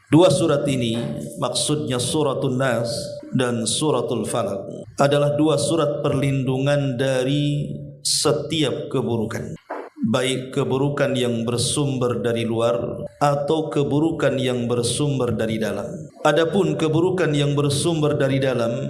Dua surat ini, maksudnya suratul Nas dan suratul Falaq, adalah dua surat perlindungan dari setiap keburukan, baik keburukan yang bersumber dari luar atau keburukan yang bersumber dari dalam. Adapun keburukan yang bersumber dari dalam,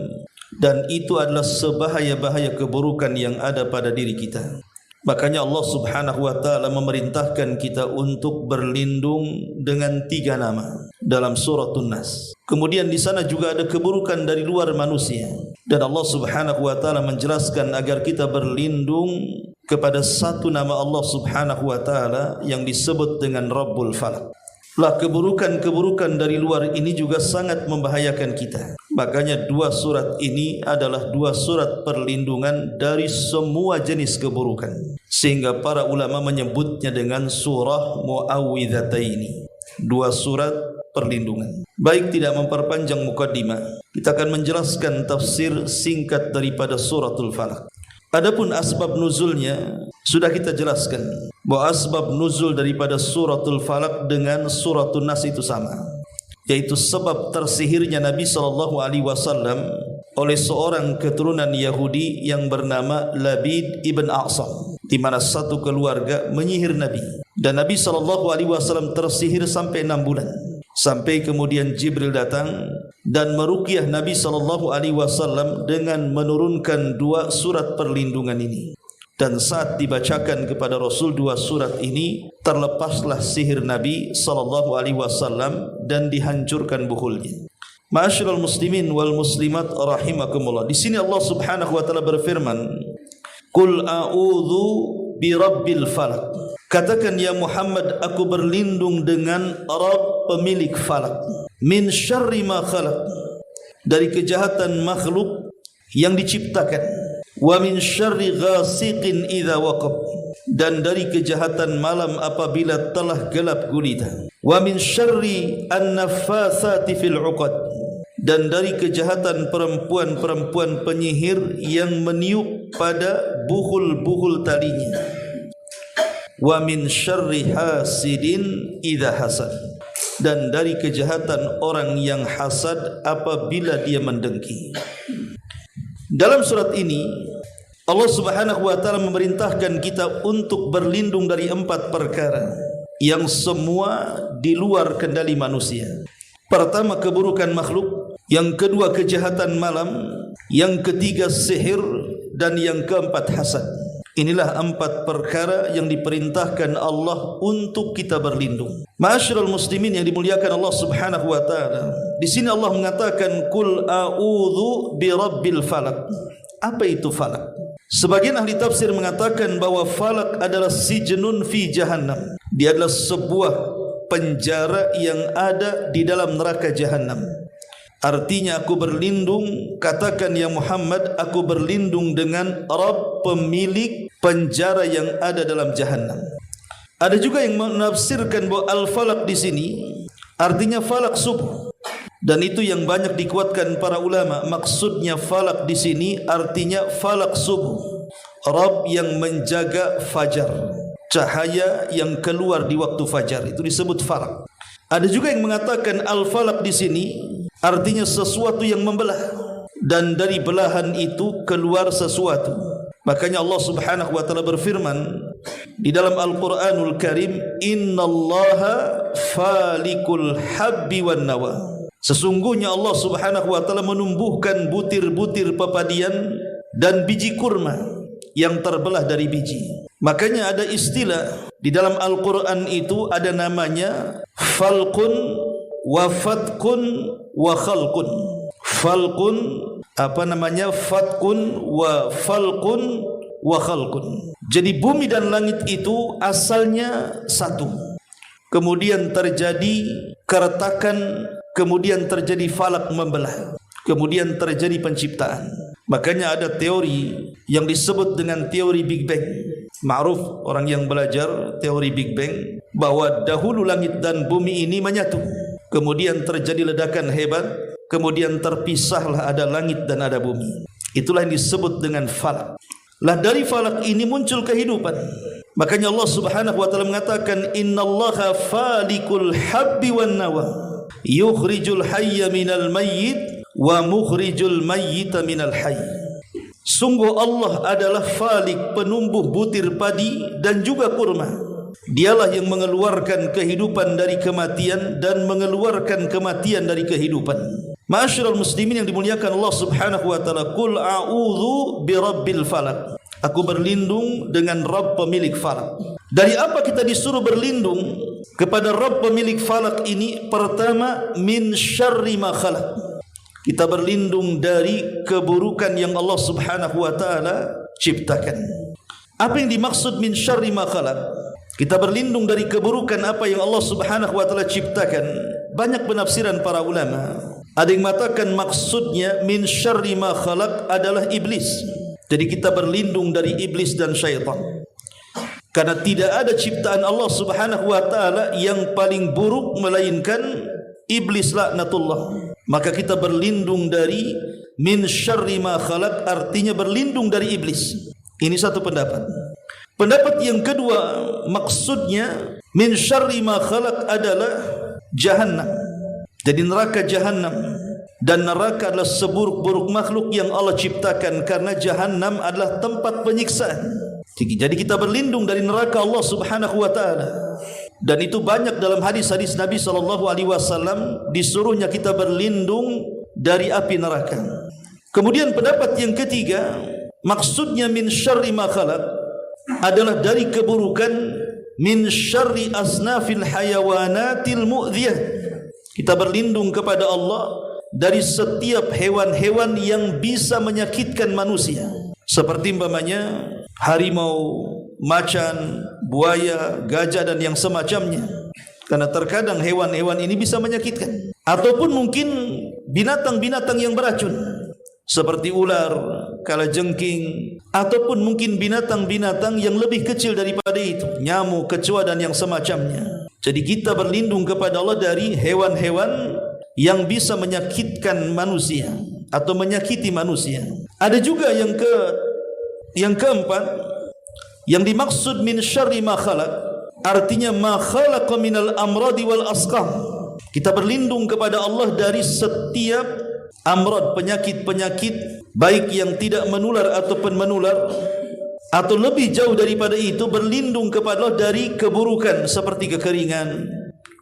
dan itu adalah sebahaya-bahaya keburukan yang ada pada diri kita, makanya Allah Subhanahu wa ta'ala memerintahkan kita untuk berlindung dengan 3 nama dalam suratul Nas. Kemudian di sana juga ada keburukan dari luar manusia, dan Allah Subhanahu wa ta'ala menjelaskan agar kita berlindung kepada satu nama Allah Subhanahu wa ta'ala yang disebut dengan Rabbul Falaq. Lah, keburukan-keburukan dari luar ini juga sangat membahayakan kita. Makanya dua surat ini adalah dua surat perlindungan dari semua jenis keburukan, sehingga para ulama menyebutnya dengan surah Muawwidhataini, dua surat perlindungan. Baik, tidak memperpanjang mukaddimah, kita akan menjelaskan tafsir singkat daripada suratul Falaq. Adapun asbab nuzulnya sudah kita jelaskan, bahwa asbab nuzul daripada suratul Falaq dengan suratul Nas itu sama, yaitu sebab tersihirnya Nabi SAW oleh seorang keturunan Yahudi yang bernama Labid ibn A'sam, di mana satu keluarga menyihir Nabi, dan Nabi SAW tersihir sampai 6 bulan, sampai kemudian Jibril datang dan meruqyah Nabi SAW dengan menurunkan 2 surat perlindungan ini. Dan saat dibacakan kepada Rasul 2 surat ini, terlepaslah sihir Nabi SAW dan dihancurkan buhulnya. Ma'asyiral muslimin wal muslimat rahimakumullah. Di sini Allah Subhanahu wa taala berfirman, "Qul a'udzu birabbil falaq." Katakan ya Muhammad, aku berlindung dengan Rabb pemilik falak, min syarri ma khalaq, dari kejahatan makhluk yang diciptakan, wa min syarri ghasiqin idza waqab, dan dari kejahatan malam apabila telah gelap gulita, wa min syarri an-naffatsati fil 'uqad, dan dari kejahatan perempuan-perempuan penyihir yang meniup pada buhul-buhul talinya, wa min syarri hasidin idza hasad, dan dari kejahatan orang yang hasad apabila dia mendengki. Dalam surat ini Allah Subhanahu wa taala memerintahkan kita untuk berlindung dari 4 perkara yang semua di luar kendali manusia. Pertama, keburukan makhluk, yang kedua kejahatan malam, yang ketiga sihir, dan yang keempat hasad. Inilah 4 perkara yang diperintahkan Allah untuk kita berlindung. Ma'asyiral muslimin yang dimuliakan Allah Subhanahu wa taala. Di sini Allah mengatakan qul a'udzu birabbil falaq. Apa itu falak? Sebagian ahli tafsir mengatakan bahwa falak adalah sijnun fi jahannam. Dia adalah sebuah penjara yang ada di dalam neraka jahannam. Artinya aku berlindung, katakan ya Muhammad, aku berlindung dengan Rabb pemilik penjara yang ada dalam jahannam. Ada juga yang menafsirkan bahwa al-falaq di sini artinya falak subuh, dan itu yang banyak dikuatkan para ulama. Maksudnya falak di sini artinya falak subuh, Rabb yang menjaga fajar, cahaya yang keluar di waktu fajar, itu disebut falak. Ada juga yang mengatakan al-falaq di sini artinya sesuatu yang membelah, dan dari belahan itu keluar sesuatu. Makanya Allah Subhanahu wa taala berfirman di dalam Al-Qur'anul Karim, "Innallaha falikul habbi wan nawa." Sesungguhnya Allah Subhanahu wa taala menumbuhkan butir-butir pepadian dan biji kurma yang terbelah dari biji. Makanya ada istilah di dalam Al-Qur'an itu, ada namanya falqun wa fatkun wa khalqun. Falqun fatkun wa falqun wa khalqun. Jadi bumi dan langit itu asalnya satu, kemudian terjadi keretakan, kemudian terjadi falak membelah, kemudian terjadi penciptaan. Makanya ada teori yang disebut dengan teori Big Bang. Ma'ruf orang yang belajar teori Big Bang, bahwa dahulu langit dan bumi ini menyatu, kemudian terjadi ledakan hebat, kemudian terpisahlah, ada langit dan ada bumi. Itulah yang disebut dengan falak. Lah dari falak ini muncul kehidupan. Makanya Allah Subhanahu wa taala mengatakan, "Innallaha falikul habbi wan nawa." yukhrijul hayya minal mayyit wa mukhrijul mayyita minal hayy. Sungguh Allah adalah Falik, penumbuh butir padi dan juga kurma. Dialah yang mengeluarkan kehidupan dari kematian dan mengeluarkan kematian dari kehidupan. Ma'asyiral muslimin yang dimuliakan Allah Subhanahu wa taala, qul a'udzu birabbil falaq. Aku berlindung dengan Rabb pemilik falak. Dari apa kita disuruh berlindung kepada Rabb pemilik falak ini? Pertama, min syarri ma khalaq. Kita berlindung dari keburukan yang Allah Subhanahu wa taala ciptakan. Apa yang dimaksud min syarri ma khalaq? Kita berlindung dari keburukan apa yang Allah Subhanahu wa taala ciptakan. Banyak penafsiran para ulama. Ada yang mengatakan maksudnya min syarri ma khalaq adalah iblis. Jadi kita berlindung dari iblis dan syaitan. Karena tidak ada ciptaan Allah Subhanahu wa taala yang paling buruk melainkan iblis laknatullah. Maka kita berlindung dari min syarri ma khalaq, artinya berlindung dari iblis. Ini satu pendapat. Pendapat yang kedua, maksudnya min syarri ma khalaq adalah jahannam. Jadi neraka jahannam. Dan neraka adalah seburuk-buruk makhluk yang Allah ciptakan, karena jahannam adalah tempat penyiksaan. Jadi kita berlindung dari neraka Allah Subhanahu wa taala. Dan itu banyak dalam hadis-hadis Nabi SAW, disuruhnya kita berlindung dari api neraka. Kemudian pendapat yang ketiga, maksudnya min syarri ma khalaq adalah dari keburukan min syarri asnafil hayawanatil mu'dhiyah. Kita berlindung kepada Allah dari setiap hewan-hewan yang bisa menyakitkan manusia, seperti umpamanya harimau, macan, buaya, gajah dan yang semacamnya. Karena terkadang hewan-hewan ini bisa menyakitkan. Ataupun mungkin binatang-binatang yang beracun, seperti ular, kalajengking, ataupun mungkin binatang-binatang yang lebih kecil daripada itu, nyamuk, kecoa dan yang semacamnya. Jadi kita berlindung kepada Allah dari hewan-hewan yang bisa menyakitkan manusia atau menyakiti manusia. Ada juga yang keempat, yang dimaksud min syarri ma khalaq, artinya ma khalaqa minal amradi wal asqam. Kita berlindung kepada Allah dari setiap amrad, penyakit-penyakit, baik yang tidak menular ataupun menular, atau lebih jauh daripada itu, berlindung kepada Allah dari keburukan seperti kekeringan,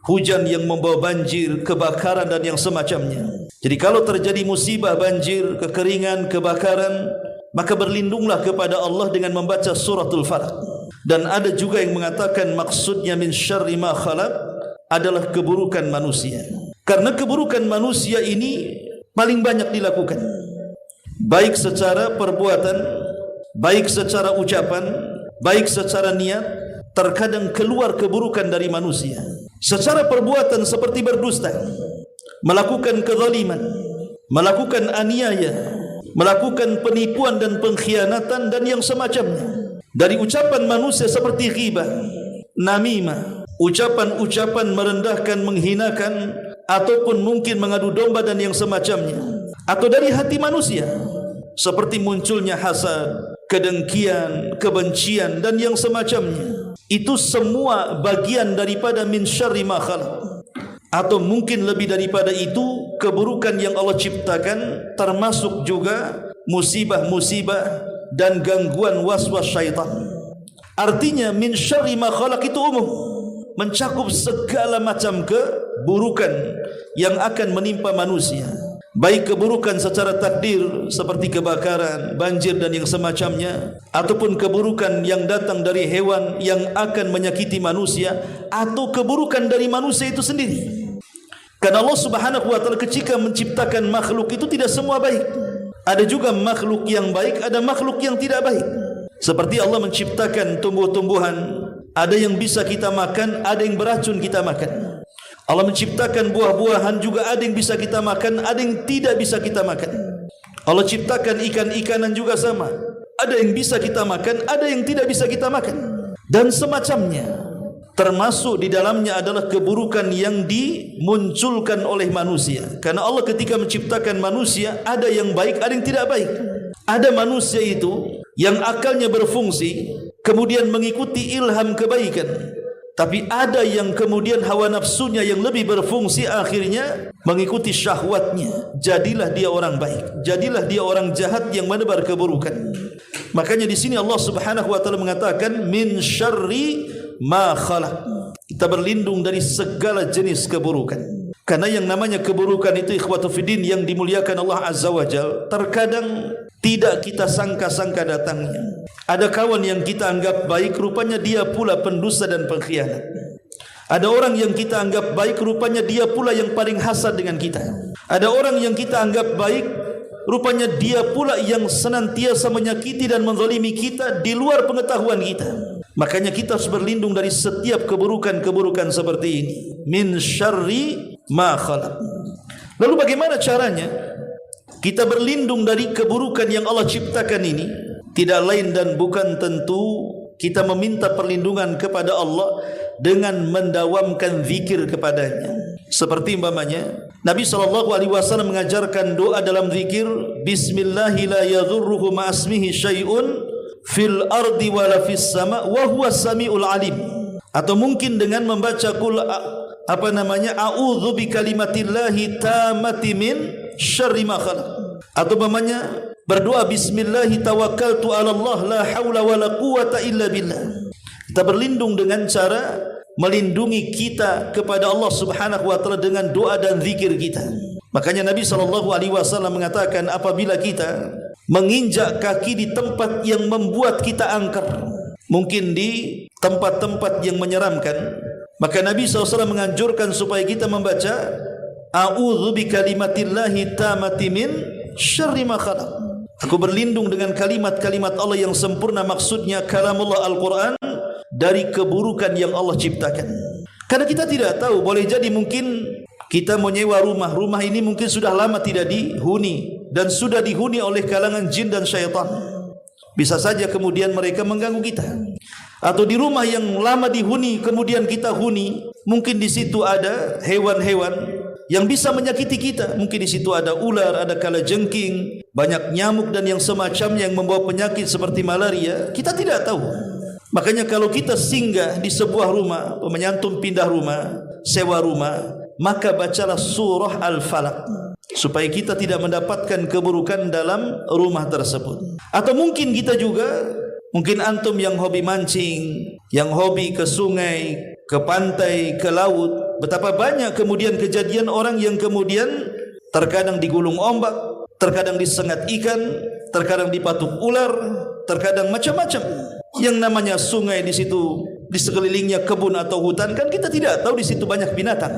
hujan yang membawa banjir, kebakaran dan yang semacamnya. Jadi kalau terjadi musibah banjir, kekeringan, kebakaran, maka berlindunglah kepada Allah dengan membaca suratul Falaq. Dan ada juga yang mengatakan maksudnya min syarri ma khalaq adalah keburukan manusia. Karena keburukan manusia ini paling banyak dilakukan, baik secara perbuatan, baik secara ucapan, baik secara niat. Terkadang keluar keburukan dari manusia. Secara perbuatan seperti berdusta, melakukan kezaliman, melakukan aniaya, melakukan penipuan dan pengkhianatan dan yang semacamnya. Dari ucapan manusia seperti ghibah, namimah, ucapan-ucapan merendahkan, menghinakan, ataupun mungkin mengadu domba dan yang semacamnya. Atau dari hati manusia, seperti munculnya hasad, kedengkian, kebencian dan yang semacamnya. Itu semua bagian daripada min syarri ma khalaq. Atau mungkin lebih daripada itu, keburukan yang Allah ciptakan, termasuk juga musibah-musibah dan gangguan waswas syaitan. Artinya min syarri ma khalaq itu umum, mencakup segala macam keburukan yang akan menimpa manusia, baik keburukan secara takdir seperti kebakaran, banjir dan yang semacamnya, ataupun keburukan yang datang dari hewan yang akan menyakiti manusia, atau keburukan dari manusia itu sendiri. Karena Allah Subhanahu wa taala ketika menciptakan makhluk itu tidak semua baik. Ada juga makhluk yang baik, ada makhluk yang tidak baik. Seperti Allah menciptakan tumbuh-tumbuhan, ada yang bisa kita makan, ada yang beracun kita makan. Allah menciptakan buah-buahan, juga ada yang bisa kita makan, ada yang tidak bisa kita makan. Allah ciptakan ikan-ikanan juga sama, ada yang bisa kita makan, ada yang tidak bisa kita makan, dan semacamnya. Termasuk di dalamnya adalah keburukan yang dimunculkan oleh manusia. Karena Allah ketika menciptakan manusia, ada yang baik, ada yang tidak baik. Ada manusia itu yang akalnya berfungsi, kemudian mengikuti ilham kebaikan, Tapi ada yang kemudian hawa nafsunya yang lebih berfungsi, akhirnya mengikuti syahwatnya. Jadilah dia orang baik, jadilah dia orang jahat yang menebar keburukan. Makanya di sini Allah Subhanahu wa taala mengatakan min syarri ma khalaq. Kita berlindung dari segala jenis keburukan. Karena yang namanya keburukan itu ikhwatu fiddin yang dimuliakan Allah Azza wa Jalla, terkadang tidak kita sangka-sangka datangnya. Ada kawan yang kita anggap baik, rupanya dia pula pendusta dan pengkhianat. Ada orang yang kita anggap baik, rupanya dia pula yang paling hasad dengan kita. Ada orang yang kita anggap baik, rupanya dia pula yang senantiasa menyakiti dan menzalimi kita di luar pengetahuan kita. Makanya kita harus berlindung dari setiap keburukan-keburukan seperti ini. Min syarri ma khalaq. Lalu bagaimana caranya kita berlindung dari keburukan yang Allah ciptakan ini? Tidak lain dan bukan tentu kita meminta perlindungan kepada Allah dengan mendawamkan zikir kepadanya. Seperti umpamanya Nabi SAW mengajarkan doa dalam zikir, Bismillahi la yadhurruhu ma'asmihi syai'un fil ardi wala fis sama wa huwa sami'ul alim. Atau mungkin dengan membaca a'udzu bikalimatillahi tammati min syarri ma khalaq. Atau umpamanya berdoa bismillahi tawakkaltu 'ala Allah la haula wala quwata illa billah. Kita berlindung dengan cara melindungi kita kepada Allah Subhanahu wa taala dengan doa dan zikir kita. Makanya Nabi SAW mengatakan apabila kita menginjak kaki di tempat yang membuat kita angker, mungkin di tempat-tempat yang menyeramkan, maka Nabi SAW menganjurkan supaya kita membaca a'udzu bikalimatillahi tammati min syarri ma khalaq. Aku berlindung dengan kalimat-kalimat Allah yang sempurna, maksudnya kalamullah Al-Quran, dari keburukan yang Allah ciptakan. Karena kita tidak tahu, boleh jadi mungkin kita menyewa rumah ini mungkin sudah lama tidak dihuni dan sudah dihuni oleh kalangan jin dan syaitan. Bisa saja kemudian mereka mengganggu kita. Atau di rumah yang lama dihuni kemudian kita huni, mungkin di situ ada hewan-hewan yang bisa menyakiti kita. Mungkin di situ ada ular, ada kalajengking, banyak nyamuk dan yang semacamnya yang membawa penyakit seperti malaria. Kita tidak tahu. Makanya kalau kita singgah di sebuah rumah, menyantum pindah rumah, sewa rumah, maka bacalah surah Al-Falaq supaya kita tidak mendapatkan keburukan dalam rumah tersebut. Atau mungkin kita juga, mungkin antum yang hobi mancing, yang hobi ke sungai, ke pantai, ke laut, betapa banyak kemudian kejadian orang yang kemudian terkadang digulung ombak, terkadang disengat ikan, terkadang dipatuk ular, terkadang macam-macam. Yang namanya sungai di situ, di sekelilingnya kebun atau hutan, kan kita tidak tahu di situ banyak binatang.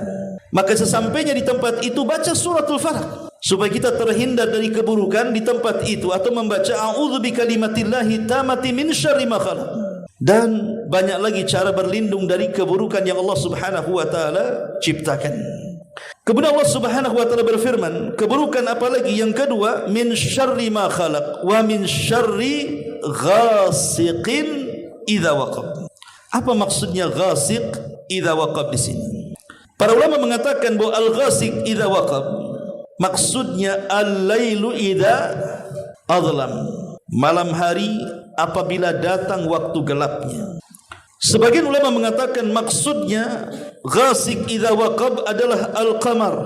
Maka sesampainya di tempat itu baca suratul Falaq supaya kita terhindar dari keburukan di tempat itu, atau membaca a'udzu bikalimatillahi tammati min syarri ma khalaq. Dan banyak lagi cara berlindung dari keburukan yang Allah Subhanahu wa taala ciptakan. Kemudian Allah Subhanahu wa taala berfirman, keburukan apalagi yang kedua, min syarri ma khalaq wa min syarri ghasiqin idza waqab. Apa maksudnya ghasiq idza waqab di sini? Para ulama mengatakan bahwa al-ghasiq idza waqab maksudnya al-lailu idza adlam, malam hari apabila datang waktu gelapnya. Sebagian ulama mengatakan maksudnya ghasiq idza waqab adalah al-qamar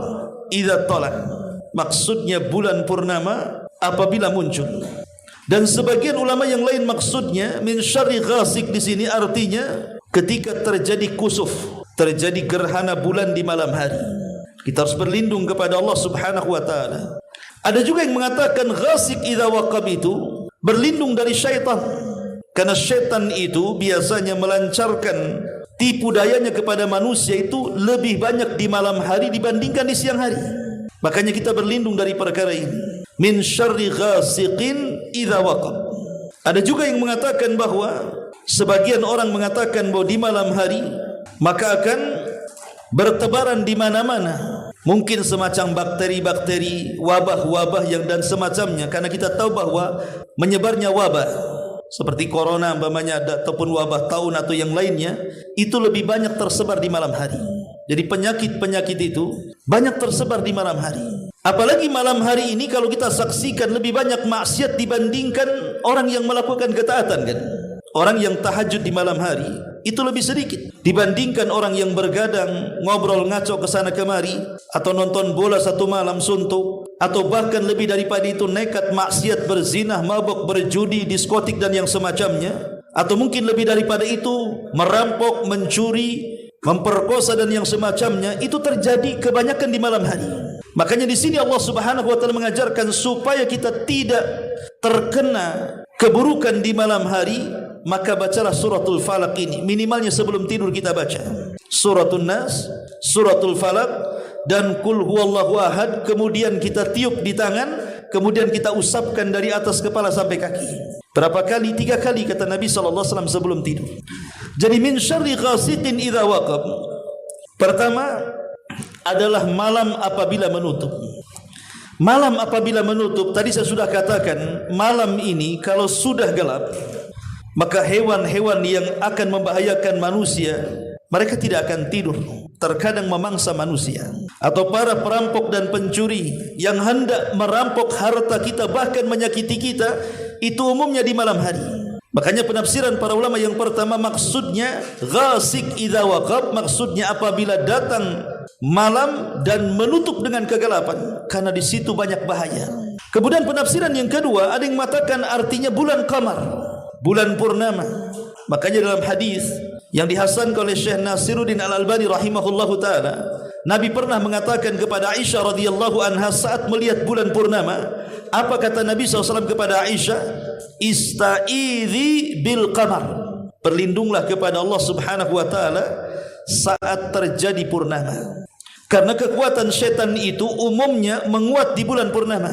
idza tala, maksudnya bulan purnama apabila muncul. Dan sebagian ulama yang lain maksudnya min syarri ghasiq di sini artinya ketika terjadi kusuf, terjadi gerhana bulan di malam hari. Kita harus berlindung kepada Allah Subhanahu wa taala. Ada juga yang mengatakan ghasiq idza waqab itu berlindung dari syaitan. Karena syaitan itu biasanya melancarkan tipu dayanya kepada manusia itu lebih banyak di malam hari dibandingkan di siang hari. Makanya kita berlindung dari perkara ini. Min syarri ghasiqin idza waqab. Ada juga yang mengatakan bahwa sebagian orang mengatakan bahwa di malam hari maka akan bertebaran di mana-mana, mungkin semacam bakteri-bakteri, wabah-wabah yang dan semacamnya. Karena kita tahu bahwa menyebarnya wabah seperti corona umpamanya ataupun wabah taun atau yang lainnya itu lebih banyak tersebar di malam hari. Jadi penyakit-penyakit itu banyak tersebar di malam hari. Apalagi malam hari ini kalau kita saksikan lebih banyak maksiat dibandingkan orang yang melakukan ketaatan kan. Orang yang tahajud di malam hari itu lebih sedikit dibandingkan orang yang bergadang, ngobrol ngaco ke sana kemari, atau nonton bola satu malam suntuk, atau bahkan lebih daripada itu nekat maksiat, berzinah, mabuk, berjudi, diskotik dan yang semacamnya, atau mungkin lebih daripada itu merampok, mencuri, memperkosa dan yang semacamnya. Itu terjadi kebanyakan di malam hari. Makanya di sini Allah Subhanahu wa taala mengajarkan supaya kita tidak terkena keburukan di malam hari, maka bacalah suratul Falaq ini. Minimalnya sebelum tidur kita baca Suratul Nas, suratul Falaq, dan Qul huwallahu ahad. Kemudian kita tiup di tangan, kemudian kita usapkan dari atas kepala sampai kaki. Berapa kali? 3 kali kata Nabi SAW sebelum tidur. Jadi min syarri ghasiqin idza waqab. Pertama adalah malam apabila menutup. Malam apabila menutup, tadi saya sudah katakan, malam ini kalau sudah gelap, maka hewan-hewan yang akan membahayakan manusia, mereka tidak akan tidur, terkadang memangsa manusia. Atau para perampok dan pencuri yang hendak merampok harta kita, bahkan menyakiti kita, itu umumnya di malam hari. Makanya penafsiran para ulama yang pertama, maksudnya ghasiq idza waqab, maksudnya apabila datang malam dan menutup dengan kegelapan, karena di situ banyak bahaya. Kemudian penafsiran yang kedua, ada yang mengatakan artinya bulan qamar, bulan purnama. Makanya dalam hadis yang dihasankan oleh Syekh Nasiruddin Al-Albani rahimahullahu taala, Nabi pernah mengatakan kepada Aisyah radhiyallahu anha saat melihat bulan purnama, apa kata Nabi SAW kepada Aisyah? Ista'idhi bil qamar, berlindunglah kepada Allah Subhanahu wa taala saat terjadi purnama. Karena kekuatan syaitan itu umumnya menguat di bulan purnama.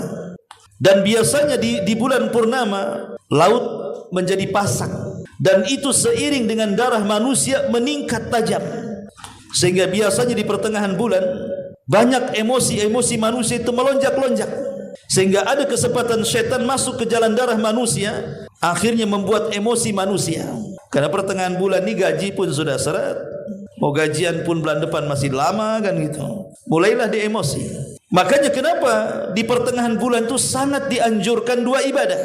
Dan biasanya di bulan purnama laut menjadi pasang, dan itu seiring dengan darah manusia meningkat tajam. Sehingga biasanya di pertengahan bulan banyak emosi-emosi manusia itu melonjak-lonjak, sehingga ada kesempatan syaitan masuk ke jalan darah manusia, akhirnya membuat emosi manusia. Karena pertengahan bulan ini gaji pun sudah seret, mau gajian pun bulan depan masih lama kan gitu. Mulailah di emosi. Makanya kenapa di pertengahan bulan itu sangat dianjurkan 2 ibadah,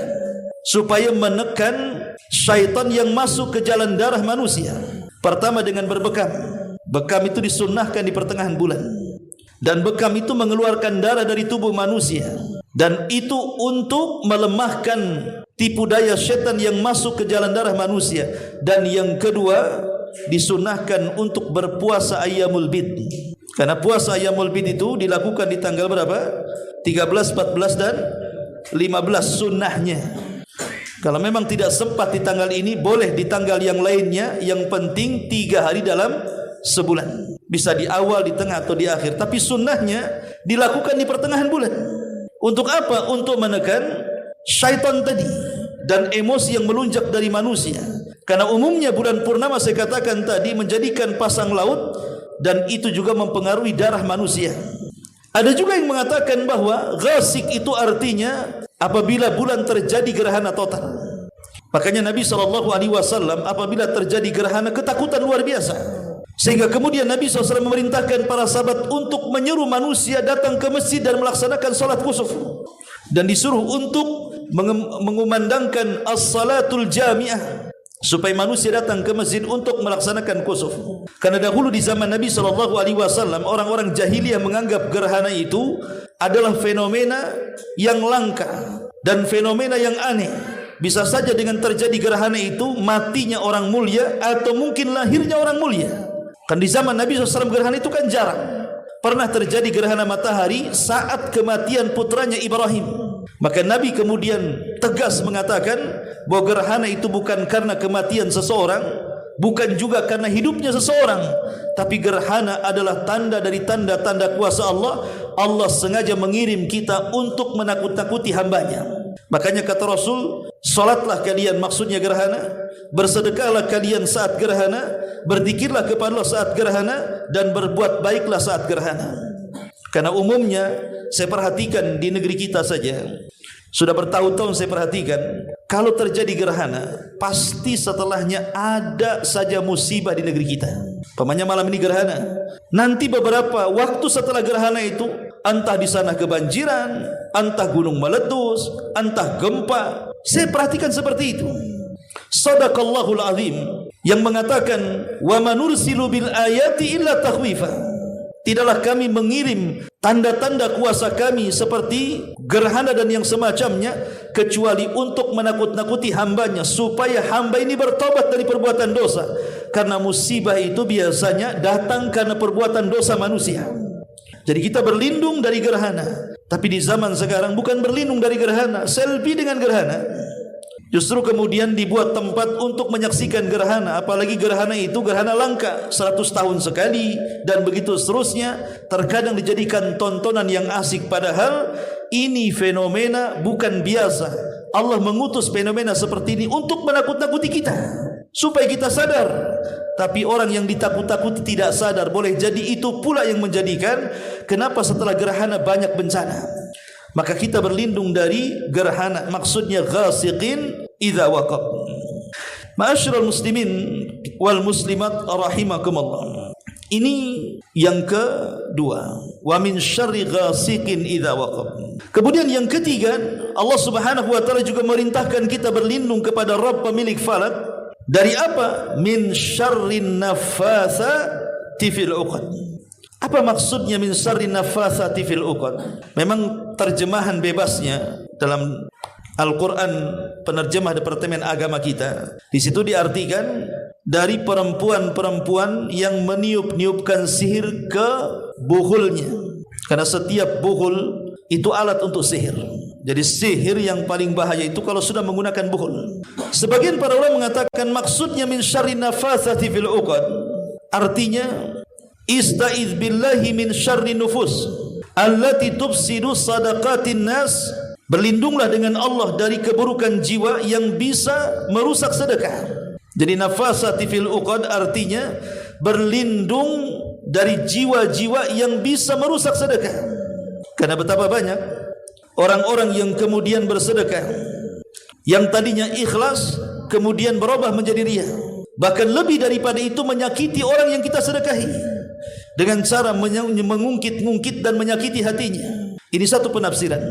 supaya menekan syaitan yang masuk ke jalan darah manusia. Pertama dengan berbekam. Bekam itu disunnahkan di pertengahan bulan, dan bekam itu mengeluarkan darah dari tubuh manusia, dan itu untuk melemahkan tipu daya syaitan yang masuk ke jalan darah manusia. Dan yang kedua, disunnahkan untuk berpuasa ayyamul bid, karena puasa ayyamul bid itu dilakukan di tanggal berapa? 13, 14 dan 15 sunnahnya. Kalau memang tidak sempat di tanggal ini, boleh di tanggal yang lainnya. Yang penting 3 hari dalam sebulan, bisa di awal, di tengah atau di akhir, tapi sunnahnya dilakukan di pertengahan bulan. Untuk apa? Untuk menekan syaitan tadi dan emosi yang melunjak dari manusia. Karena umumnya bulan purnama saya katakan tadi menjadikan pasang laut, dan itu juga mempengaruhi darah manusia. Ada juga yang mengatakan bahwa ghasiq itu artinya apabila bulan terjadi gerhana total. Makanya Nabi SAW apabila terjadi gerhana, ketakutan luar biasa. Sehingga kemudian Nabi SAW memerintahkan para sahabat untuk menyeru manusia datang ke masjid dan melaksanakan salat kusuf, dan disuruh untuk mengumandangkan as-salatul jami'ah, supaya manusia datang ke masjid untuk melaksanakan kusuf. Karena dahulu di zaman Nabi SAW, orang-orang jahiliyah menganggap gerhana itu adalah fenomena yang langka dan fenomena yang aneh. Bisa saja dengan terjadi gerhana itu matinya orang mulia, atau mungkin lahirnya orang mulia. Kan di zaman Nabi SAW gerhana itu kan jarang. Pernah terjadi gerhana matahari saat kematian putranya Ibrahim. Maka Nabi kemudian tegas mengatakan bahwa gerhana itu bukan karena kematian seseorang, bukan juga karena hidupnya seseorang, tapi gerhana adalah tanda dari tanda-tanda kuasa Allah. Allah sengaja mengirim kita untuk menakut-nakuti hambanya. Makanya kata Rasul, salatlah kalian, maksudnya gerhana, bersedekahlah kalian saat gerhana, berzikirlah kepada Allah saat gerhana, dan berbuat baiklah saat gerhana. Karena umumnya saya perhatikan di negeri kita saja, sudah bertahun-tahun saya perhatikan, kalau terjadi gerhana, pasti setelahnya ada saja musibah di negeri kita. Pamannya malam ini gerhana, nanti beberapa waktu setelah gerhana itu, entah di sana kebanjiran, entah gunung meletus, entah gempa. Saya perhatikan seperti itu. Sadaqallahul azim. yang mengatakan wa manursilu bil ayati illa takhwifa. Tidaklah kami mengirim tanda-tanda kuasa kami seperti gerhana dan yang semacamnya kecuali untuk menakut-nakuti hambanya supaya hamba ini bertobat dari perbuatan dosa, karena musibah itu biasanya datang karena perbuatan dosa manusia. Jadi kita berlindung dari gerhana, tapi di zaman sekarang bukan berlindung dari gerhana, selfie dengan gerhana. Justru kemudian dibuat tempat untuk menyaksikan gerhana, apalagi gerhana itu gerhana langka 100 tahun sekali dan begitu seterusnya. Terkadang dijadikan tontonan yang asik, padahal ini fenomena bukan biasa. Allah mengutus fenomena seperti ini untuk menakut-nakuti kita supaya kita sadar. Tapi orang yang ditakut-takuti tidak sadar. Boleh jadi itu pula yang menjadikan kenapa setelah gerhana banyak bencana. Maka kita berlindung dari gerhana, maksudnya ghasiqin idza waqab. Ma'asyiral muslimin wal muslimat rahimakumullah. Ini yang kedua, wa min syarri ghasiqin idza waqab. Kemudian yang ketiga, Allah Subhanahu wa taala juga merintahkan kita berlindung kepada Rabb pemilik falak dari apa? Min syarrin naffatsati fil 'uqad. Apa maksudnya min syarrin naffatsati fil 'uqad? Memang terjemahan bebasnya dalam Al-Quran, penerjemah Departemen Agama kita, di situ diartikan dari perempuan-perempuan yang meniup-niupkan sihir ke buhulnya, karena setiap buhul itu alat untuk sihir. Jadi sihir yang paling bahaya itu kalau sudah menggunakan buhul. Sebagian para ulama mengatakan maksudnya min syarrin naffatsati fil 'uqad, artinya istaiz billahi min syarri nufus allati tufsidu sadaqatin nas. Berlindunglah dengan Allah dari keburukan jiwa yang bisa merusak sedekah. Jadi nafasati fil 'uqad artinya berlindung dari jiwa-jiwa yang bisa merusak sedekah. Karena betapa banyak orang-orang yang kemudian bersedekah, yang tadinya ikhlas kemudian berubah menjadi riya. Bahkan lebih daripada itu menyakiti orang yang kita sedekahi dengan cara mengungkit-ungkit dan menyakiti hatinya. Ini satu penafsiran.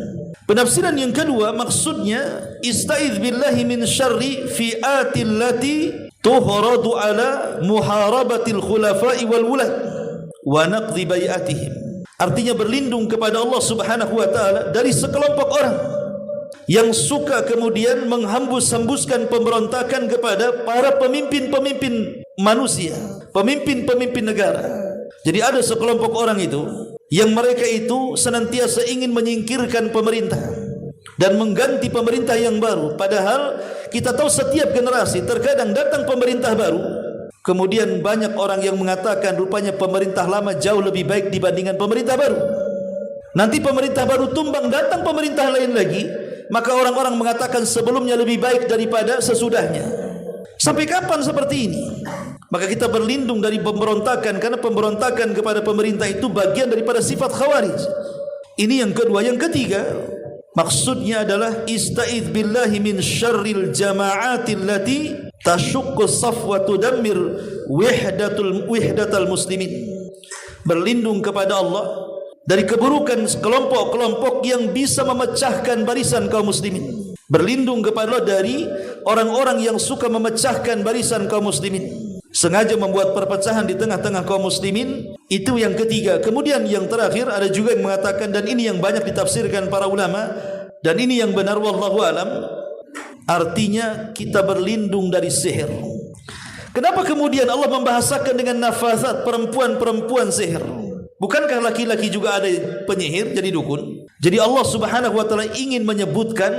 Penafsiran yang kedua maksudnya istaiz billahi min syarri fi'atil lati tuhradu ala muharabatil khulafa'i wal wulad wa naqdi bai'atihim. Artinya berlindung kepada Allah Subhanahu wa taala dari sekelompok orang yang suka kemudian menghembus-hembuskan pemberontakan kepada para pemimpin-pemimpin manusia, pemimpin-pemimpin negara. Jadi ada sekelompok orang itu yang mereka itu senantiasa ingin menyingkirkan pemerintah dan mengganti pemerintah yang baru. Padahal kita tahu setiap generasi terkadang datang pemerintah baru, kemudian banyak orang yang mengatakan rupanya pemerintah lama jauh lebih baik dibandingkan pemerintah baru. Nanti pemerintah baru tumbang, datang pemerintah lain lagi, maka orang-orang mengatakan sebelumnya lebih baik daripada sesudahnya. Sampai kapan seperti ini? Maka kita berlindung dari pemberontakan, karena pemberontakan kepada pemerintah itu bagian daripada sifat khawarij. Ini yang kedua. Yang ketiga maksudnya adalah istaiz billahi min syarril jama'atil lati tashuqqu safwa tudammir wihdatal muslimin. Berlindung kepada Allah dari keburukan kelompok-kelompok yang bisa memecahkan barisan kaum muslimin. Berlindung kepada Allah dari orang-orang yang suka memecahkan barisan kaum muslimin, sengaja membuat perpecahan di tengah-tengah kaum muslimin. Itu yang ketiga. Kemudian yang terakhir ada juga yang mengatakan, dan ini yang banyak ditafsirkan para ulama dan ini yang benar wallahu alam, artinya kita berlindung dari sihir. Kenapa kemudian Allah membahasakan dengan nafasat, perempuan-perempuan sihir? Bukankah laki-laki juga ada penyihir jadi dukun? Jadi Allah Subhanahu wa taala ingin menyebutkan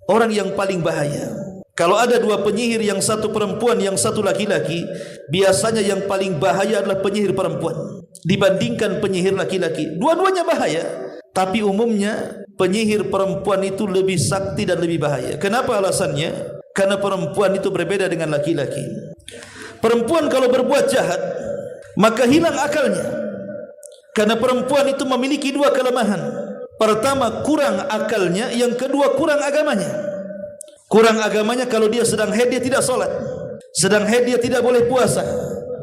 orang yang paling bahaya. Kalau ada dua penyihir, yang satu perempuan, yang satu laki-laki, biasanya yang paling bahaya adalah penyihir perempuan dibandingkan penyihir laki-laki. Dua-duanya bahaya, tapi umumnya penyihir perempuan itu lebih sakti dan lebih bahaya. Kenapa alasannya? Karena perempuan itu berbeda dengan laki-laki. Perempuan kalau berbuat jahat, maka hilang akalnya. Karena perempuan itu memiliki dua kelemahan. Pertama, kurang akalnya. Yang kedua, kurang agamanya. Kurang agamanya kalau dia sedang haid, dia tidak sholat. Sedang haid, dia tidak boleh puasa.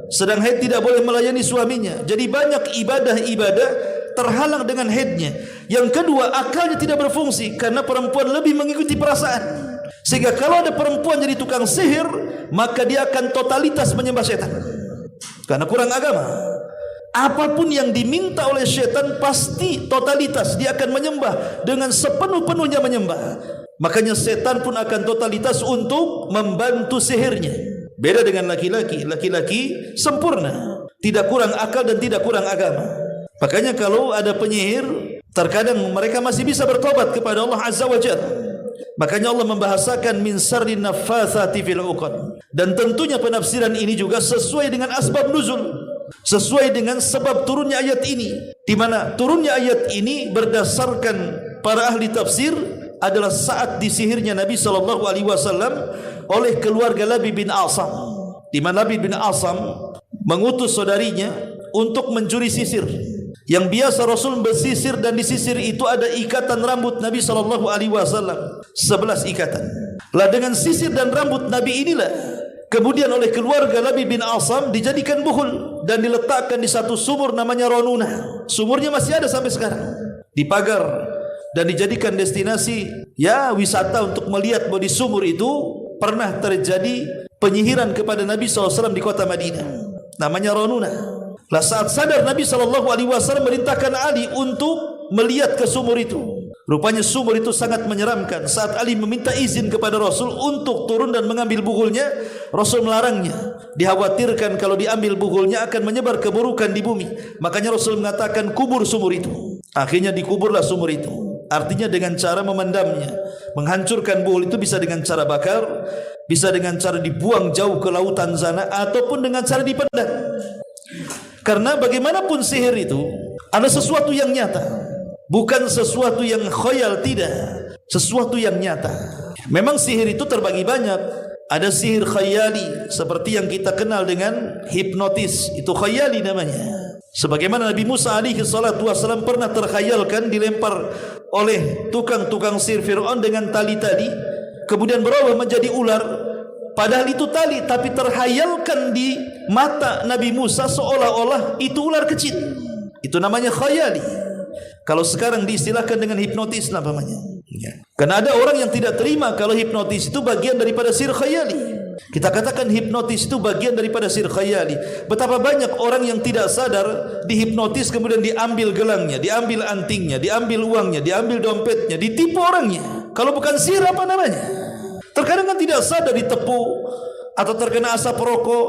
Sedang haid, tidak boleh melayani suaminya. Jadi banyak ibadah-ibadah terhalang dengan haidnya. Yang kedua, akalnya tidak berfungsi karena perempuan lebih mengikuti perasaan. Sehingga kalau ada perempuan jadi tukang sihir, maka dia akan totalitas menyembah setan, karena kurang agama. Apapun yang diminta oleh setan pasti totalitas dia akan menyembah, dengan sepenuh-penuhnya menyembah. Makanya setan pun akan totalitas untuk membantu sihirnya. Beda dengan laki-laki. Laki-laki sempurna, tidak kurang akal dan tidak kurang agama. Makanya kalau ada penyihir, terkadang mereka masih bisa bertobat kepada Allah Azza wa Jalla. Makanya Allah membahasakan min sarrin naffatsati fil 'uqad. Dan tentunya penafsiran ini juga sesuai dengan asbab nuzul, sesuai dengan sebab turunnya ayat ini, di mana turunnya ayat ini berdasarkan para ahli tafsir adalah saat disihirnya Nabi sallallahu alaihi wasallam oleh keluarga Labid bin Asam, di mana Labid bin Asam mengutus saudarinya untuk mencuri sisir. Yang biasa Rasul bersisir, dan di sisir itu ada ikatan rambut Nabi sallallahu alaihi wasallam, 11 ikatan. Lah dengan sisir dan rambut Nabi inilah kemudian oleh keluarga Labid bin Asam dijadikan buhul dan diletakkan di satu sumur namanya Ronuna. Sumurnya masih ada sampai sekarang, dipagar dan dijadikan destinasi wisata untuk melihat bahwa di sumur itu pernah terjadi penyihiran kepada Nabi SAW di kota Madinah, namanya Ronuna. Lah saat sadar Nabi SAW merintahkan Ali untuk melihat ke sumur itu. Rupanya sumur itu sangat menyeramkan. Saat Ali meminta izin kepada Rasul untuk turun dan mengambil buhulnya, Rasul melarangnya. Dikhawatirkan kalau diambil buhulnya akan menyebar keburukan di bumi. Makanya Rasul mengatakan kubur sumur itu. Akhirnya dikuburlah sumur itu. Artinya dengan cara memendamnya. Menghancurkan buhul itu bisa dengan cara bakar, bisa dengan cara dibuang jauh ke lautan sana, ataupun dengan cara dipendam. Karena bagaimanapun sihir itu ada sesuatu yang nyata, bukan sesuatu yang khayal, tidak, sesuatu yang nyata. Memang sihir itu terbagi banyak. Ada sihir khayali seperti yang kita kenal dengan hipnotis, itu khayali namanya. Sebagaimana Nabi Musa alaihi salatu wasallam pernah terkhayalkan dilempar oleh tukang-tukang sihir Fir'aun dengan tali-tali, kemudian berubah menjadi ular. Padahal itu tali, tapi terhayalkan di mata Nabi Musa seolah-olah itu ular kecil. Itu namanya khayali. Kalau sekarang diistilahkan dengan hipnotis namanya. Karena ada orang yang tidak terima kalau hipnotis itu bagian daripada sihir khayali. Kita katakan hipnotis itu bagian daripada sihir khayali. Betapa banyak orang yang tidak sadar dihipnotis, kemudian diambil gelangnya, diambil antingnya, diambil uangnya, diambil dompetnya, ditipu orangnya. Kalau bukan sihir apa namanya? Terkadang kan tidak sadar ditepuk, atau terkena asap rokok,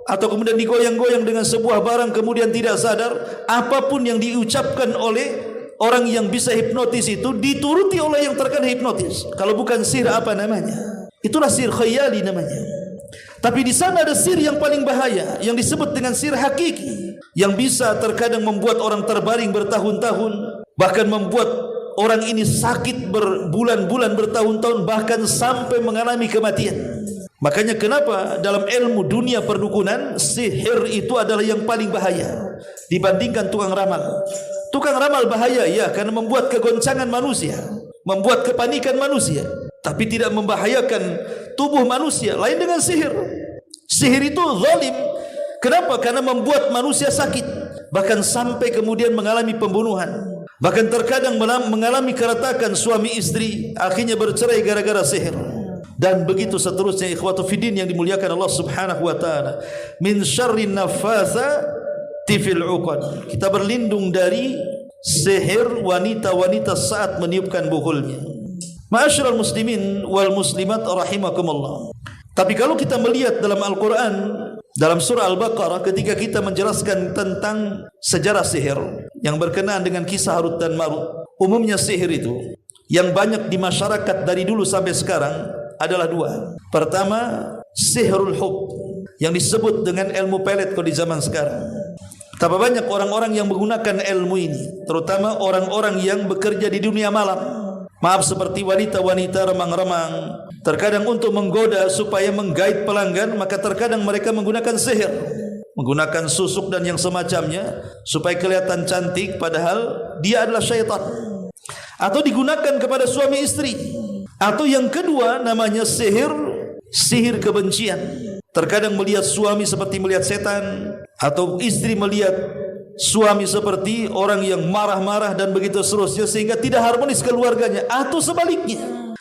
atau kemudian digoyang-goyang dengan sebuah barang, kemudian tidak sadar. Apapun yang diucapkan oleh orang yang bisa hipnotis itu dituruti oleh yang terkena hipnotis. Kalau bukan sihir apa namanya? Itulah sihir khayali namanya. Tapi di sana ada sihir yang paling bahaya, yang disebut dengan sihir hakiki, yang bisa terkadang membuat orang terbaring bertahun-tahun, bahkan membuat orang ini sakit berbulan-bulan, bertahun-tahun, bahkan sampai mengalami kematian. Makanya kenapa dalam ilmu dunia perdukunan, sihir itu adalah yang paling bahaya dibandingkan tukang ramal. Tukang ramal bahaya ya, karena membuat kegoncangan manusia, membuat kepanikan manusia, tapi tidak membahayakan tubuh manusia. Lain dengan sihir. Sihir itu zalim. Kenapa? Karena membuat manusia sakit, bahkan sampai kemudian mengalami pembunuhan. Bahkan terkadang mengalami keretakan suami istri, akhirnya bercerai gara-gara sihir. Dan begitu seterusnya, ikhwatu fiddin yang dimuliakan Allah Subhanahu wa taala. Min syarrin naffatsati fil 'uqad. Kita berlindung dari sihir wanita-wanita saat meniupkan buhulnya. Ma'asyiral muslimin wal muslimat rahimakumullah. Tapi kalau kita melihat dalam Al-Quran, dalam surah Al-Baqarah, ketika kita menjelaskan tentang sejarah sihir yang berkenaan dengan kisah Harut dan Marut, umumnya sihir itu yang banyak di masyarakat dari dulu sampai sekarang adalah dua. Pertama, sihirul hub, yang disebut dengan ilmu pelet kalau di zaman sekarang. Betapa banyak orang-orang yang menggunakan ilmu ini, terutama orang-orang yang bekerja di dunia malam. Maaf, seperti wanita-wanita remang-remang, terkadang untuk menggoda supaya menggait pelanggan, maka terkadang mereka menggunakan sihir, menggunakan susuk dan yang semacamnya supaya kelihatan cantik, padahal dia adalah syaitan. Atau digunakan kepada suami istri. Atau yang kedua namanya sihir kebencian. Terkadang melihat suami seperti melihat setan, atau istri melihat suami seperti orang yang marah-marah dan begitu seterusnya, sehingga tidak harmonis keluarganya. Atau sebaliknya,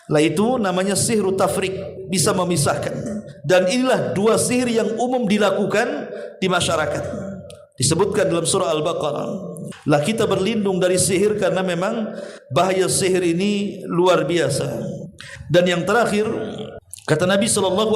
Lah itu namanya sihru tafriq, bisa memisahkan. Dan inilah dua sihir yang umum dilakukan di masyarakat. Disebutkan dalam surah Al-Baqarah. Lah kita berlindung dari sihir karena memang bahaya sihir ini luar biasa. Dan yang terakhir, kata Nabi SAW,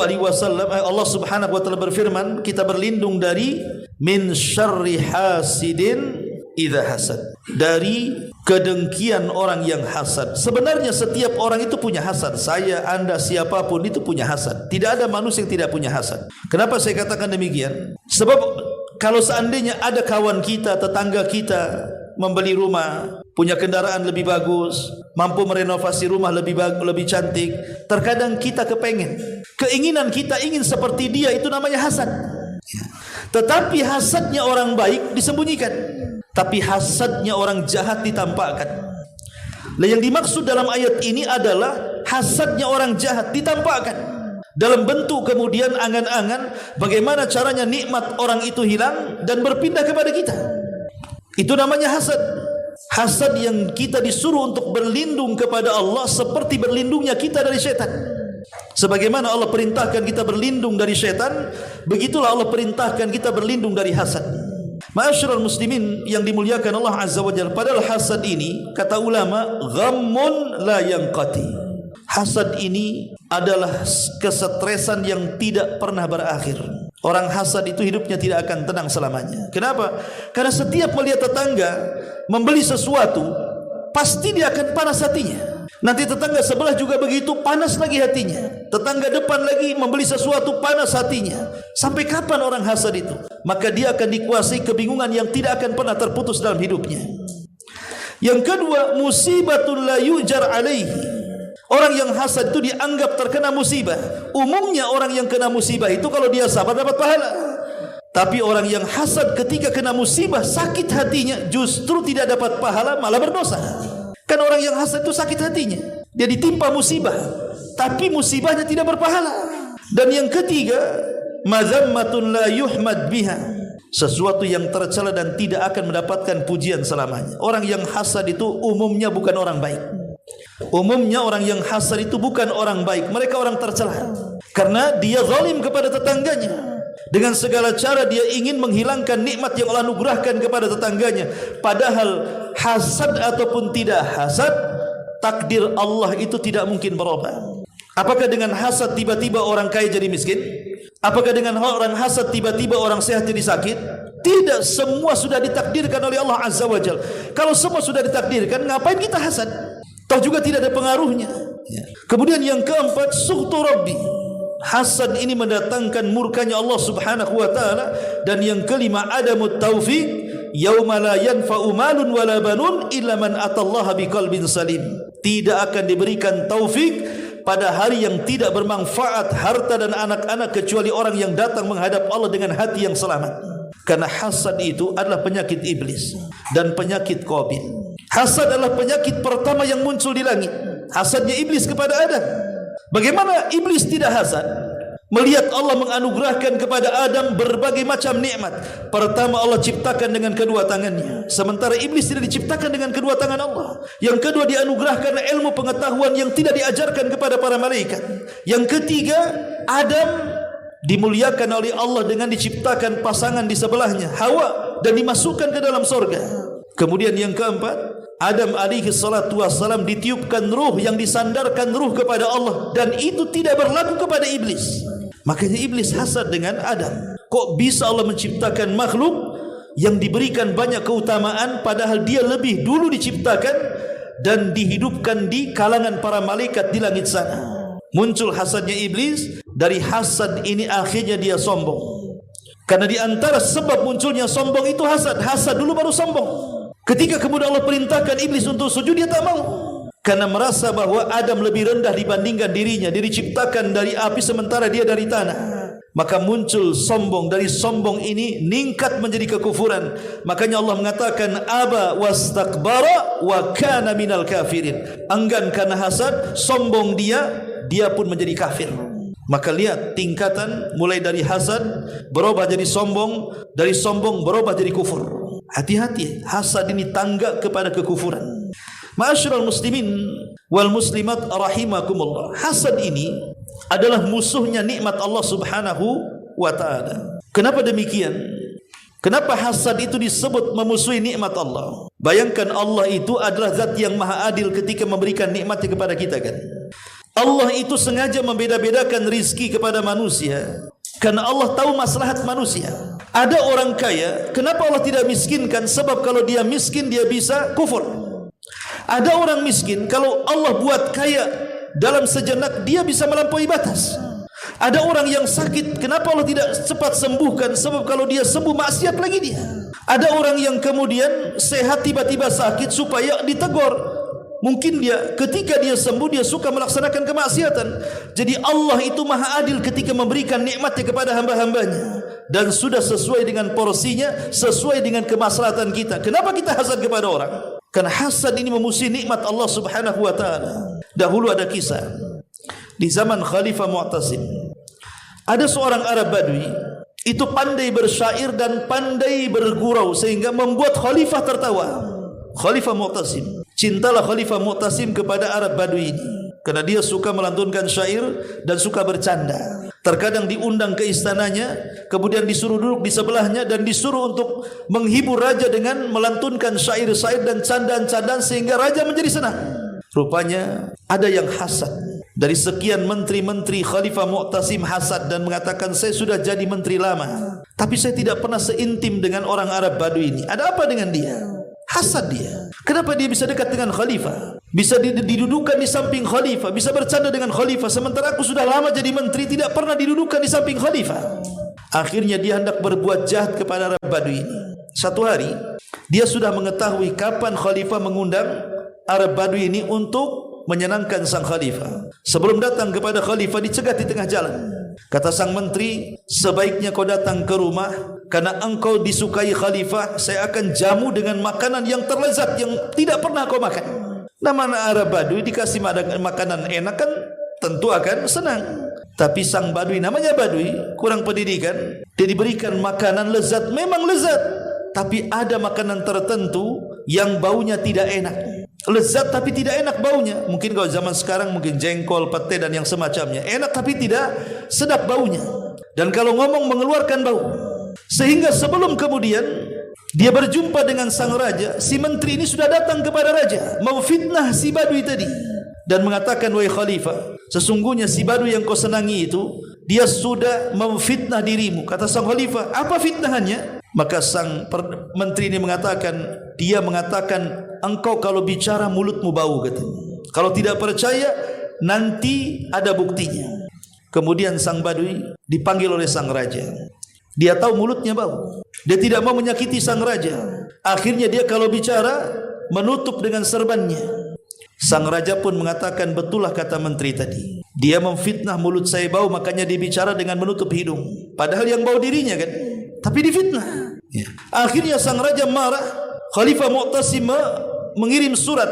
Allah Subhanahu wa taala berfirman, kita berlindung dari min syarri hasidin idza hasad, dari kedengkian orang yang hasad. Sebenarnya setiap orang itu punya hasad. Saya, Anda, siapapun itu punya hasad. Tidak ada manusia yang tidak punya hasad. Kenapa saya katakan demikian? Sebab kalau seandainya ada kawan kita, tetangga kita membeli rumah, punya kendaraan lebih bagus, mampu merenovasi rumah lebih bagus, lebih cantik, terkadang kita kepengen, keinginan kita ingin seperti dia, itu namanya hasad. Tetapi hasadnya orang baik disembunyikan, tapi hasadnya orang jahat ditampakkan. Nah, yang dimaksud dalam ayat ini adalah hasadnya orang jahat ditampakkan dalam bentuk kemudian angan-angan bagaimana caranya nikmat orang itu hilang dan berpindah kepada kita. Itu namanya hasad. Hasad yang kita disuruh untuk berlindung kepada Allah seperti berlindungnya kita dari syaitan. Sebagaimana Allah perintahkan kita berlindung dari syaitan, begitulah Allah perintahkan kita berlindung dari hasad. Ma'asyiral muslimin yang dimuliakan Allah Azza wa Jalla, padahal hasad ini kata ulama ghammun la yanqati. Hasad ini adalah kesetresan yang tidak pernah berakhir. Orang hasad itu hidupnya tidak akan tenang selamanya. Kenapa? Karena setiap melihat tetangga membeli sesuatu, pasti dia akan panas hatinya. Nanti tetangga sebelah juga begitu, panas lagi hatinya. Tetangga depan lagi membeli sesuatu, panas hatinya. Sampai kapan orang hasad itu? Maka dia akan dikuasai kebingungan yang tidak akan pernah terputus dalam hidupnya. Yang kedua, musibatun la yujar alaihi. Orang yang hasad itu dianggap terkena musibah. Umumnya orang yang kena musibah itu kalau dia sabar dapat pahala. Tapi orang yang hasad ketika kena musibah, sakit hatinya, justru tidak dapat pahala, malah berdosa. Kan orang yang hasad itu sakit hatinya, dia ditimpa musibah, tapi musibahnya tidak berpahala. Dan yang ketiga, mazammatun la yuhmad biha, sesuatu yang tercela dan tidak akan mendapatkan pujian selamanya. Orang yang hasad itu umumnya bukan orang baik. Umumnya orang yang hasad itu bukan orang baik, mereka orang tercela. Karena dia zalim kepada tetangganya. Dengan segala cara dia ingin menghilangkan nikmat yang Allah anugerahkan kepada tetangganya. Padahal hasad ataupun tidak hasad, takdir Allah itu tidak mungkin berubah. Apakah dengan hasad tiba-tiba orang kaya jadi miskin? Apakah dengan orang hasad tiba-tiba orang sehat jadi sakit? Tidak, semua sudah ditakdirkan oleh Allah Azza wa Jalla. Kalau semua sudah ditakdirkan, ngapain kita hasad? Toh juga tidak ada pengaruhnya. Kemudian yang keempat, sukhtu Rabbi. Hasad ini mendatangkan murkanya Allah Subhanahu wa taala. Dan yang kelima, adamut taufiq, yauma la yanfa'u malun wala banun illa man atallaha biqalbin salim. Tidak akan diberikan taufik pada hari yang tidak bermanfaat harta dan anak-anak kecuali orang yang datang menghadap Allah dengan hati yang selamat. Karena hasad itu adalah penyakit iblis dan penyakit Qabil. Hasad adalah penyakit pertama yang muncul di langit. Hasadnya iblis kepada Adam. Bagaimana iblis tidak hasad? Melihat Allah menganugerahkan kepada Adam berbagai macam nikmat. Pertama Allah ciptakan dengan kedua tangannya, sementara iblis tidak diciptakan dengan kedua tangan Allah. Yang kedua dianugerahkan ilmu pengetahuan yang tidak diajarkan kepada para malaikat. Yang ketiga, Adam dimuliakan oleh Allah dengan diciptakan pasangan di sebelahnya, Hawa, dan dimasukkan ke dalam surga. Kemudian yang keempat, Adam alaihi salatu wassalam ditiupkan ruh yang disandarkan ruh kepada Allah, dan itu tidak berlaku kepada iblis. Makanya iblis hasad dengan Adam. Kok bisa Allah menciptakan makhluk yang diberikan banyak keutamaan padahal dia lebih dulu diciptakan dan dihidupkan di kalangan para malaikat di langit sana. Muncul hasadnya iblis. Dari hasad ini akhirnya dia sombong. Karena di antara sebab munculnya sombong itu hasad. Hasad dulu baru sombong. Ketika kemudian Allah perintahkan iblis untuk sujud, dia tak mau. Karena merasa bahwa Adam lebih rendah dibandingkan dirinya. Dia diciptakan dari api sementara dia dari tanah. Maka muncul sombong. Dari sombong ini ningkat menjadi kekufuran. Makanya Allah mengatakan aba wastakbara wa kana minal kafirin. Enggan karena hasad, sombong dia pun menjadi kafir. Maka lihat tingkatan mulai dari hasad berubah jadi sombong, dari sombong berubah jadi kufur. Hati-hati, hasad ini tangga kepada kekufuran. Ma'asyiral muslimin, wal muslimat rahimakumullah. Hasad ini adalah musuhnya nikmat Allah Subhanahu wa taala. Kenapa demikian? Kenapa hasad itu disebut memusuhi nikmat Allah? Bayangkan Allah itu adalah zat yang maha adil ketika memberikan nikmatnya kepada kita kan. Allah itu sengaja membeda-bedakan rizki kepada manusia karena Allah tahu maslahat manusia. Ada orang kaya, kenapa Allah tidak miskinkan? Sebab kalau dia miskin dia bisa kufur. Ada orang miskin, kalau Allah buat kaya dalam sejenak dia bisa melampaui batas. Ada orang yang sakit, kenapa Allah tidak cepat sembuhkan? Sebab kalau dia sembuh maksiat lagi dia. Ada orang yang kemudian sehat tiba-tiba sakit supaya ditegur. Mungkin dia ketika dia sembuh dia suka melaksanakan kemaksiatan. Jadi Allah itu maha adil ketika memberikan nikmatnya kepada hamba-hambanya. Dan sudah sesuai dengan porsinya, sesuai dengan kemaslahatan kita. Kenapa kita hasad kepada orang? Karena hasad ini memusuhi nikmat Allah Subhanahu wa taala. Dahulu ada kisah di zaman Khalifah Mu'tasim. Ada seorang Arab Badui itu pandai bersyair dan pandai bergurau sehingga membuat khalifah tertawa. Khalifah Mu'tasim, cintalah Khalifah Mu'tasim kepada Arab Badui ini karena dia suka melantunkan syair dan suka bercanda. Terkadang diundang ke istananya, kemudian disuruh duduk di sebelahnya dan disuruh untuk menghibur raja dengan melantunkan syair-syair dan candaan-candaan sehingga raja menjadi senang. Rupanya ada yang hasad. Dari sekian menteri-menteri Khalifah Mu'tasim hasad dan mengatakan, saya sudah jadi menteri lama, tapi saya tidak pernah seintim dengan orang Arab Badui ini. Ada apa dengan dia? Hasad dia. Kenapa dia bisa dekat dengan Khalifah? Bisa didudukan di samping Khalifah, bisa bercanda dengan Khalifah, sementara aku sudah lama jadi menteri tidak pernah didudukan di samping Khalifah. Akhirnya dia hendak berbuat jahat kepada Arab Badui ini. Satu hari dia sudah mengetahui kapan Khalifah mengundang Arab Badui ini untuk menyenangkan sang khalifah. Sebelum datang kepada khalifah dicegat di tengah jalan. Kata sang menteri, sebaiknya kau datang ke rumah karena engkau disukai khalifah, saya akan jamu dengan makanan yang terlezat yang tidak pernah kau makan. Namanya Arab Badui dikasih makanan enak kan tentu akan senang. Tapi sang Badui, namanya Badui, kurang pendidikan, dia diberikan makanan lezat, memang lezat, tapi ada makanan tertentu yang baunya tidak enak. Lezat tapi tidak enak baunya. Mungkin kalau zaman sekarang mungkin jengkol, pete dan yang semacamnya. Enak tapi tidak sedap baunya. Dan kalau ngomong mengeluarkan bau. Sehingga sebelum kemudian dia berjumpa dengan sang raja, si menteri ini sudah datang kepada raja, mau fitnah si Badui tadi dan mengatakan, wahai khalifah, sesungguhnya si Badui yang kau senangi itu dia sudah memfitnah dirimu. Kata sang khalifah, apa fitnahannya? Maka sang menteri ini mengatakan, dia mengatakan, engkau kalau bicara mulutmu bau katanya. Kalau tidak percaya nanti ada buktinya. Kemudian sang Badui dipanggil oleh sang raja. Dia tahu mulutnya bau. Dia tidak mau menyakiti sang raja. Akhirnya dia kalau bicara menutup dengan serbannya. Sang raja pun mengatakan, betullah kata menteri tadi. Dia memfitnah mulut saya bau, makanya dia bicara dengan menutup hidung. Padahal yang bau dirinya kan. Tapi difitnah. Ya. Akhirnya sang raja marah. Khalifah Mu'tasim mengirim surat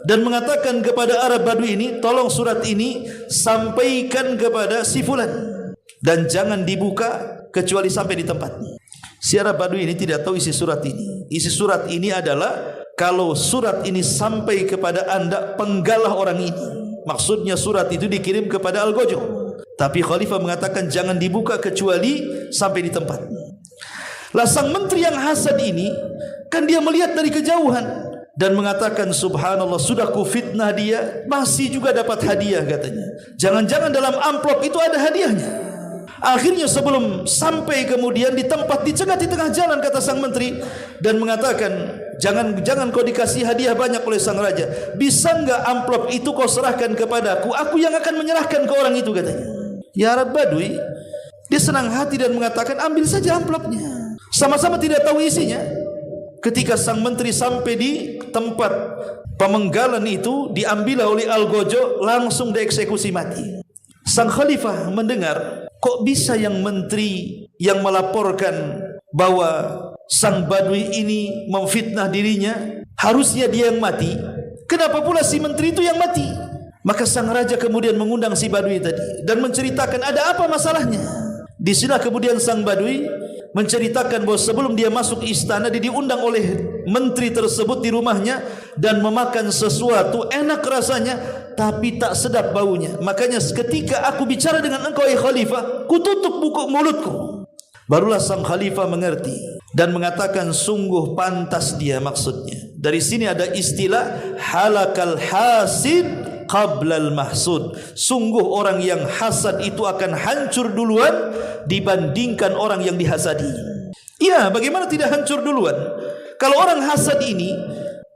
dan mengatakan kepada Arab Badui ini, tolong surat ini sampaikan kepada si fulan dan jangan dibuka kecuali sampai di tempatnya. Si Arab Badui ini tidak tahu isi surat ini. Isi surat ini adalah, kalau surat ini sampai kepada anda, penggalah orang ini. Maksudnya surat itu dikirim kepada Al-Gojo. Tapi Khalifah mengatakan jangan dibuka kecuali sampai di tempatnya. Lah sang menteri yang hasad ini kan dia melihat dari kejauhan dan mengatakan, subhanallah, sudah ku fitnah dia masih juga dapat hadiah katanya. Jangan-jangan dalam amplop itu ada hadiahnya. Akhirnya sebelum sampai kemudian di tempat dicegat di tengah jalan kata sang menteri dan mengatakan, jangan kau dikasih hadiah banyak oleh sang raja. Bisa enggak amplop itu kau serahkan kepadaku, aku yang akan menyerahkan ke orang itu katanya. Ya Arab Badui, dia senang hati dan mengatakan, ambil saja amplopnya. Sama-sama tidak tahu isinya. Ketika sang menteri sampai di tempat pemenggalan itu, diambil oleh Al-Gojo, langsung dieksekusi mati. Sang khalifah mendengar, kok bisa yang menteri yang melaporkan bahwa sang Badui ini memfitnah dirinya, harusnya dia yang mati, kenapa pula si menteri itu yang mati? Maka sang raja kemudian mengundang si Badui tadi dan menceritakan ada apa masalahnya. Di sini kemudian sang Badui menceritakan bahwa sebelum dia masuk istana, dia diundang oleh menteri tersebut di rumahnya dan memakan sesuatu enak rasanya tapi tak sedap baunya. Makanya ketika aku bicara dengan engkau ya khalifah, kututup buku mulutku. Barulah sang khalifah mengerti dan mengatakan sungguh pantas dia maksudnya. Dari sini ada istilah halakal hasid qablal mahsud. Sungguh orang yang hasad itu akan hancur duluan dibandingkan orang yang dihasadi. Ya, bagaimana tidak hancur duluan? Kalau orang hasad ini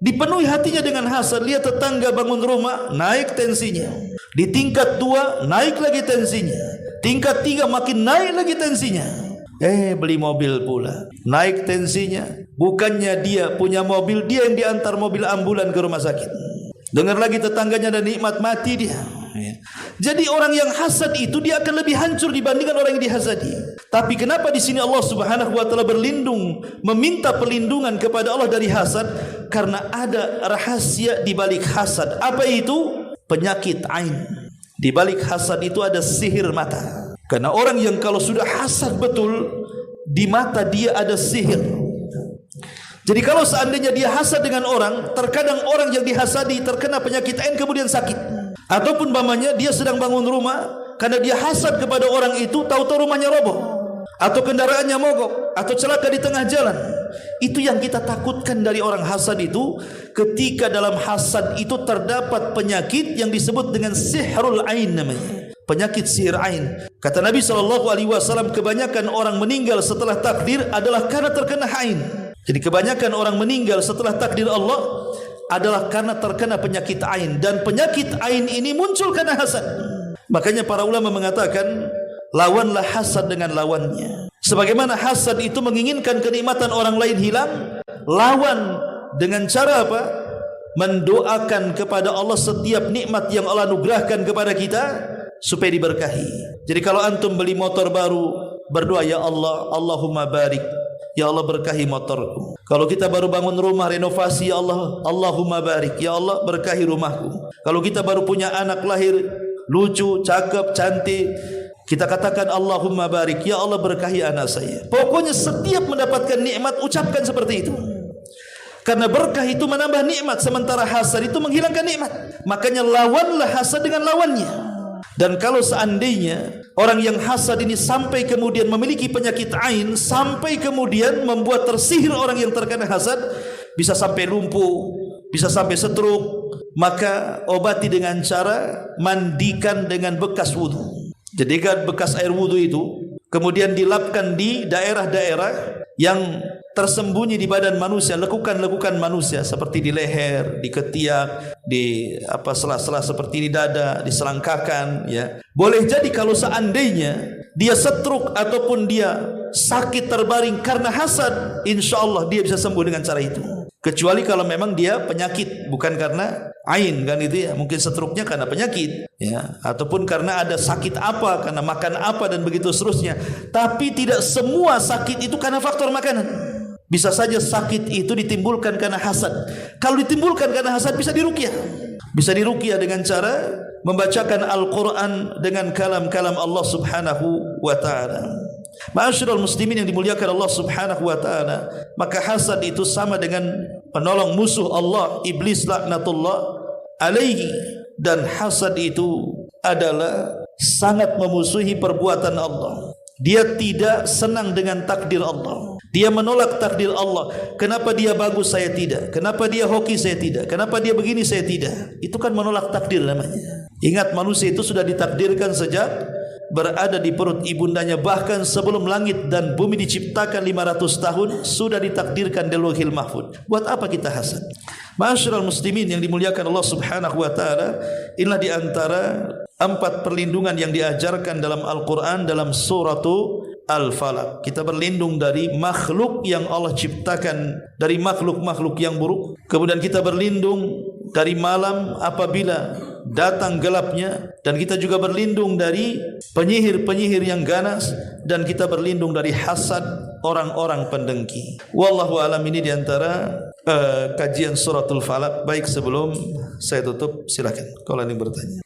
dipenuhi hatinya dengan hasad, lihat tetangga bangun rumah, naik tensinya. Di tingkat 2 naik lagi tensinya. Tingkat 3 makin naik lagi tensinya. Beli mobil pula, naik tensinya. Bukannya dia punya mobil, dia yang diantar mobil ambulan ke rumah sakit. Dengar lagi tetangganya dan nikmat, mati dia. Jadi orang yang hasad itu dia akan lebih hancur dibandingkan orang yang dihasadi. Tapi kenapa di sini Allah Subhanahu wa taala berlindung, meminta perlindungan kepada Allah dari hasad? Karena ada rahasia di balik hasad. Apa itu? Penyakit ain. Di balik hasad itu ada sihir mata. Karena orang yang kalau sudah hasad betul, di mata dia ada sihir. Jadi kalau seandainya dia hasad dengan orang, terkadang orang yang dihasadi terkena penyakit ain kemudian sakit. Ataupun umpamanya dia sedang bangun rumah, karena dia hasad kepada orang itu, tahu-tahu rumahnya roboh, atau kendaraannya mogok, atau celaka di tengah jalan. Itu yang kita takutkan dari orang hasad itu. Ketika dalam hasad itu terdapat penyakit yang disebut dengan sihrul ain namanya. Penyakit sihir ain. Kata Nabi SAW, kebanyakan orang meninggal setelah takdir adalah karena terkena ain. Jadi kebanyakan orang meninggal setelah takdir Allah adalah karena terkena penyakit ain. Dan penyakit ain ini muncul karena hasad. Makanya para ulama mengatakan, lawanlah hasad dengan lawannya. Sebagaimana hasad itu menginginkan kenikmatan orang lain hilang, lawan dengan cara apa? Mendoakan kepada Allah setiap nikmat yang Allah anugerahkan kepada kita supaya diberkahi. Jadi kalau antum beli motor baru, berdoa, ya Allah, Allahumma barik, ya Allah berkahi motorku. Kalau kita baru bangun rumah renovasi, ya Allah, Allahumma barik, ya Allah berkahi rumahku. Kalau kita baru punya anak lahir lucu, cakep, cantik, kita katakan Allahumma barik, ya Allah berkahi anak saya. Pokoknya setiap mendapatkan nikmat ucapkan seperti itu. Karena berkah itu menambah nikmat, sementara hasad itu menghilangkan nikmat. Makanya lawanlah hasad dengan lawannya. Dan kalau seandainya orang yang hasad ini sampai kemudian memiliki penyakit ain, sampai kemudian membuat tersihir orang yang terkena hasad, bisa sampai lumpuh, bisa sampai stroke, maka obati dengan cara mandikan dengan bekas wudu. Jadikan bekas air wudu itu kemudian dilapkan di daerah-daerah yang tersembunyi di badan manusia, lekukan-lekukan manusia seperti di leher, di ketiak, di sela-sela seperti di dada, di selangkakan, ya. Boleh jadi kalau seandainya dia stroke ataupun dia sakit terbaring karena hasad, insyaallah dia bisa sembuh dengan cara itu. Kecuali kalau memang dia penyakit, bukan karena ain, kan itu ya. Mungkin stroke-nya karena penyakit, ya, ataupun karena ada sakit apa, karena makan apa dan begitu seterusnya. Tapi tidak semua sakit itu karena faktor makanan. Bisa saja sakit itu ditimbulkan karena hasad. Kalau ditimbulkan karena hasad bisa diruqyah. Bisa diruqyah dengan cara membacakan Al-Quran dengan kalam-kalam Allah Subhanahu wa ta'ala. Ma'asyiral muslimin yang dimuliakan Allah Subhanahu wa ta'ala, maka hasad itu sama dengan penolong musuh Allah, iblis laknatullah alaihi. Dan hasad itu adalah sangat memusuhi perbuatan Allah. Dia tidak senang dengan takdir Allah. Dia menolak takdir Allah. Kenapa dia bagus saya tidak? Kenapa dia hoki saya tidak? Kenapa dia begini saya tidak? Itu kan menolak takdir namanya. Ingat, manusia itu sudah ditakdirkan sejak berada di perut ibundanya. Bahkan sebelum langit dan bumi diciptakan 500 tahun sudah ditakdirkan di Lauhil Mahfuz. Buat apa kita hasad? Ma'asyiral muslimin yang dimuliakan Allah Subhanahu wa taala, inilah di antara 4 perlindungan yang diajarkan dalam Al-Quran dalam suratu Al-Falaq. Kita berlindung dari makhluk yang Allah ciptakan, dari makhluk-makhluk yang buruk. Kemudian kita berlindung dari malam apabila datang gelapnya, dan kita juga berlindung dari penyihir-penyihir yang ganas, dan kita berlindung dari hasad orang-orang pendengki. Wallahu alam. Ini diantara kajian suratul Falaq. Baik, sebelum saya tutup, silakan kalau ada yang bertanya.